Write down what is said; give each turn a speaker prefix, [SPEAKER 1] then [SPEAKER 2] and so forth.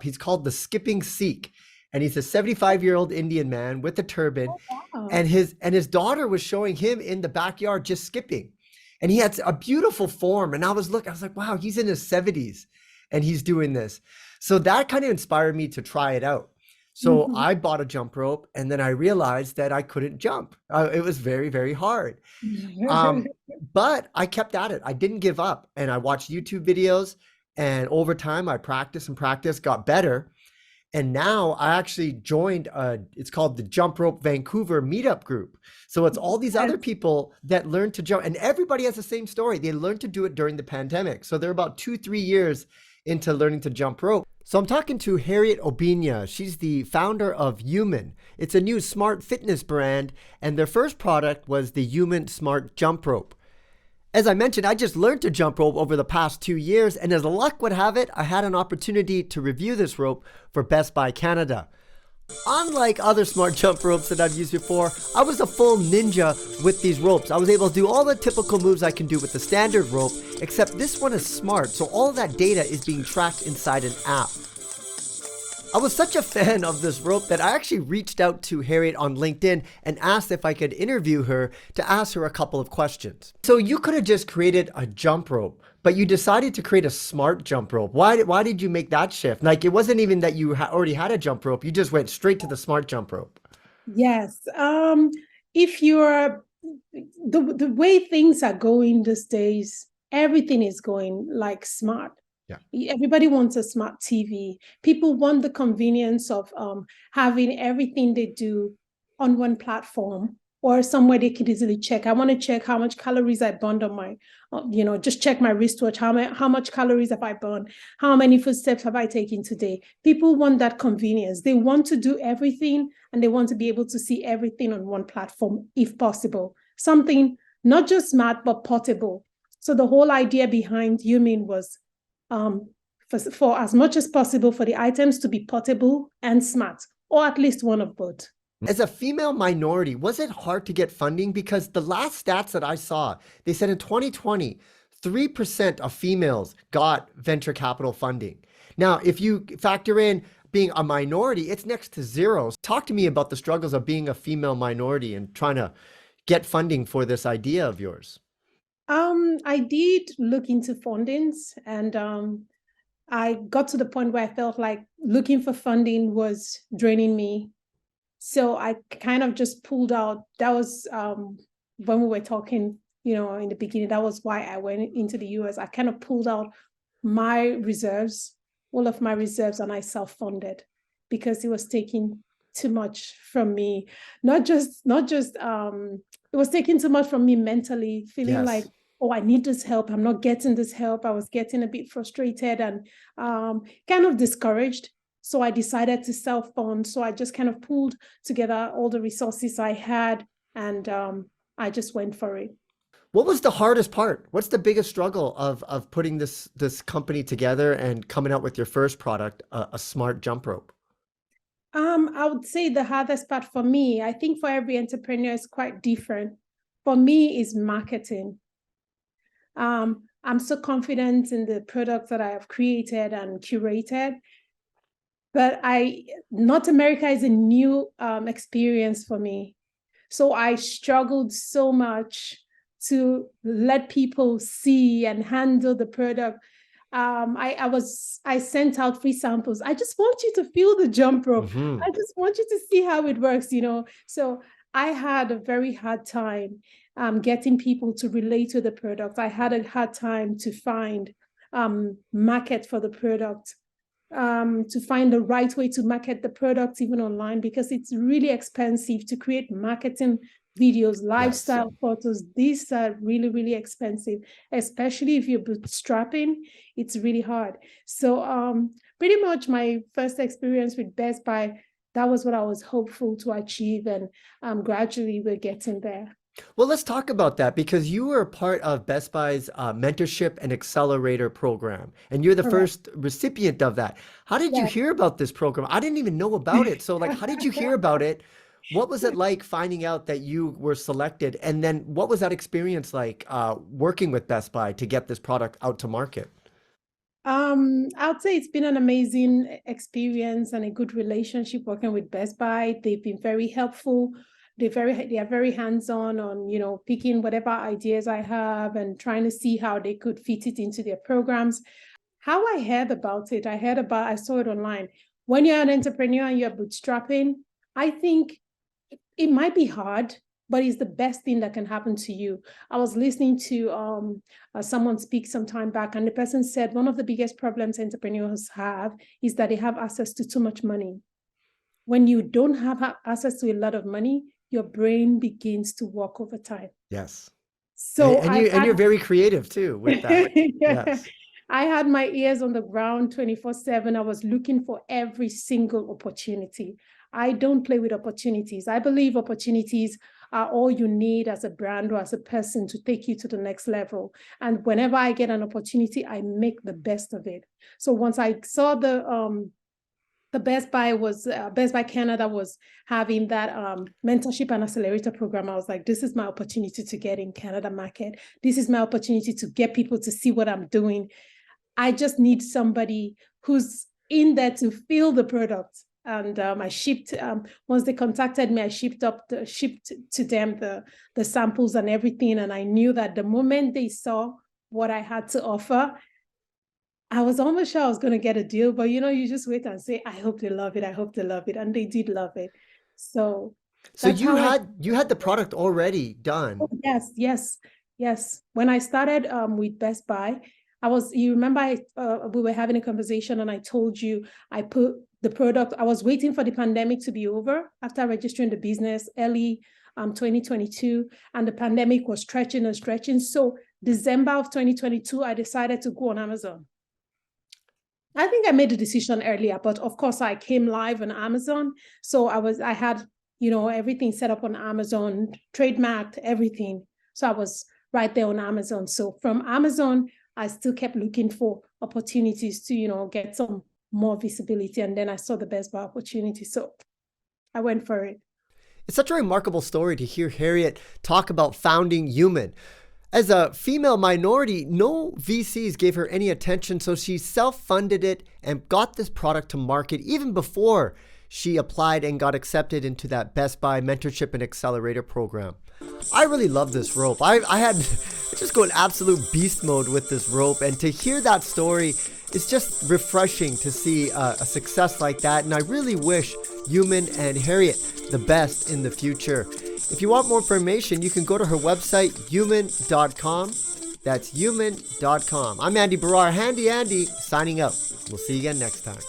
[SPEAKER 1] He's called the Skipping Sikh, and he's a 75-year-old Indian man with a turban,
[SPEAKER 2] Oh, wow.
[SPEAKER 1] and his daughter was showing him in the backyard just skipping, and he had a beautiful form. And I was like, wow, he's in his 70s, and he's doing this. So that kind of inspired me to try it out. So
[SPEAKER 2] Mhm.
[SPEAKER 1] I bought a jump rope, and then I realized that I couldn't jump. It was very, very hard. Um, but I kept at it. I didn't give up, and I watched YouTube videos, and over time I practiced and practiced, got better. And now I actually joined it's called the Jump Rope Vancouver meetup group. So it's all these other
[SPEAKER 2] Yes.
[SPEAKER 1] people that learn to jump, and everybody has the same story. They learned to do it during the pandemic. So they're about 2, 3 years into learning to jump rope. So I'm talking to Harriet Obinyan. She's the founder of Human. It's a new smart fitness brand, and their first product was the Human Smart Jump Rope. As I mentioned, I just learned to jump rope over the past 2 years, and as luck would have it, I had an opportunity to review this rope for Best Buy Canada. Unlike other smart jump ropes that I've used before, I was a full ninja with these ropes. I was able to do all the typical moves I can do with the standard rope, except this one is smart, so all of that data is being tracked inside an app. I was such a fan of this rope that I actually reached out to Harriet on LinkedIn and asked if I could interview her to ask her a couple of questions. So you could have just created a jump rope, but you decided to create a smart jump rope. Why did you make that shift? Like, it wasn't even that you already had a jump rope. You just went straight to the smart jump rope.
[SPEAKER 2] Yes. If you're the way things are going these days, everything is going like smart.
[SPEAKER 1] Yeah.
[SPEAKER 2] Everybody wants a smart TV. People want the convenience of having everything they do on one platform or somewhere they could easily check. I want to check how much calories I burned on my, just check my wristwatch. How much calories have I burned? How many footsteps have I taken today? People want that convenience. They want to do everything and they want to be able to see everything on one platform if possible. Something not just smart, but portable. So the whole idea behind Yumin was um, for as much as possible for the items to be portable and smart, or at least one of both.
[SPEAKER 1] As a female minority, was it hard to get funding? Because the last stats that I saw, they said in 2020, 3% of females got venture capital funding. Now, if you factor in being a minority, it's next to zero. Talk to me about the struggles of being a female minority and trying to get funding for this idea of yours.
[SPEAKER 2] I did look into fundings and I got to the point where I felt like looking for funding was draining me. So I kind of just pulled out. That was when we were talking, in the beginning. That was why I went into the US. I kind of pulled out my reserves, all of my reserves, and I self-funded because it was taking too much from me. Not just it was taking too much from me mentally, feeling like,
[SPEAKER 1] Yes.
[SPEAKER 2] oh, I need this help. I'm not getting this help. I was getting a bit frustrated and kind of discouraged. So I decided to self-fund. So I just kind of pulled together all the resources I had and I just went for it.
[SPEAKER 1] What was the hardest part? What's the biggest struggle of putting this company together and coming out with your first product, a smart jump rope?
[SPEAKER 2] I would say the hardest part for me, I think for every entrepreneur is quite different. For me is marketing. I'm so confident in the products that I have created and curated, but North America is a new experience for me. So I struggled so much to let people see and handle the product. I sent out free samples. I just want you to feel the jump rope.
[SPEAKER 1] Hmm.
[SPEAKER 2] I just want you to see how it works. So I had a very hard time getting people to relate to the product. I had a hard time to find market for the product, to find the right way to market the product even online, because it's really expensive to create marketing videos,
[SPEAKER 1] Yes.
[SPEAKER 2] lifestyle photos. These are really, really expensive, especially if you're bootstrapping. It's really hard. So pretty much my first experience with Best Buy, that was what I was hopeful to achieve. And gradually we're getting there.
[SPEAKER 1] Well, let's talk about that because you were a part of Best Buy's mentorship and accelerator program, and you're the
[SPEAKER 2] Correct.
[SPEAKER 1] first recipient of that. How did you
[SPEAKER 2] Yeah.
[SPEAKER 1] hear about this program? I didn't even know about it. So, like, how did you hear about it? What was it like finding out that you were selected? And then what was that experience like working with Best Buy to get this product out to market?
[SPEAKER 2] I would say it's been an amazing experience and a good relationship working with Best Buy. They've been very helpful. They are very hands-on on, picking whatever ideas I have and trying to see how they could fit it into their programs. How I heard about it, I saw it online. When you're an entrepreneur and you're bootstrapping, I think it might be hard, but it's the best thing that can happen to you. I was listening to someone speak some time back, and the person said one of the biggest problems entrepreneurs have is that they have access to too much money. When you don't have access to a lot of money, your brain begins to work over time.
[SPEAKER 1] Yes.
[SPEAKER 2] So
[SPEAKER 1] You're very creative too with that. Yes.
[SPEAKER 2] I had my ears on the ground 24/7. I was looking for every single opportunity. I don't play with opportunities. I believe opportunities are all you need as a brand or as a person to take you to the next level. And whenever I get an opportunity, I make the best of it. So once I saw the Best Buy Canada was having that mentorship and accelerator program, I was like, this is my opportunity to get in Canada market. This is my opportunity to get people to see what I'm doing. I just need somebody who's in there to feel the product. And I shipped, once they contacted me, I shipped to them the samples and everything. And I knew that the moment they saw what I had to offer, I was almost sure I was going to get a deal, but you just wait and say, I hope they love it. I hope they love it. And they did love it. So
[SPEAKER 1] So
[SPEAKER 2] that's how
[SPEAKER 1] you had the product already done.
[SPEAKER 2] yes. When I started with Best Buy, you remember we were having a conversation and I told you I put the product, I was waiting for the pandemic to be over after registering the business early 2022, and the pandemic was stretching and stretching. So December of 2022, I decided to go on Amazon. I think I made the decision earlier, but of course I came live on Amazon. So I had, everything set up on Amazon, trademarked everything. So I was right there on Amazon. So from Amazon, I still kept looking for opportunities to, get some more visibility. And then I saw the Best Buy opportunity. So I went for it.
[SPEAKER 1] It's such a remarkable story to hear Harriet talk about founding Human. As a female minority, no VCs gave her any attention, so she self-funded it and got this product to market even before she applied and got accepted into that Best Buy mentorship and accelerator program. I really love this rope. I just go in absolute beast mode with this rope, and to hear that story, it's just refreshing to see a success like that, and I really wish Human and Harriet the best in the future. If you want more information, you can go to her website, human.com. That's human.com. I'm Andy Baryer, Handy Andy, signing out. We'll see you again next time.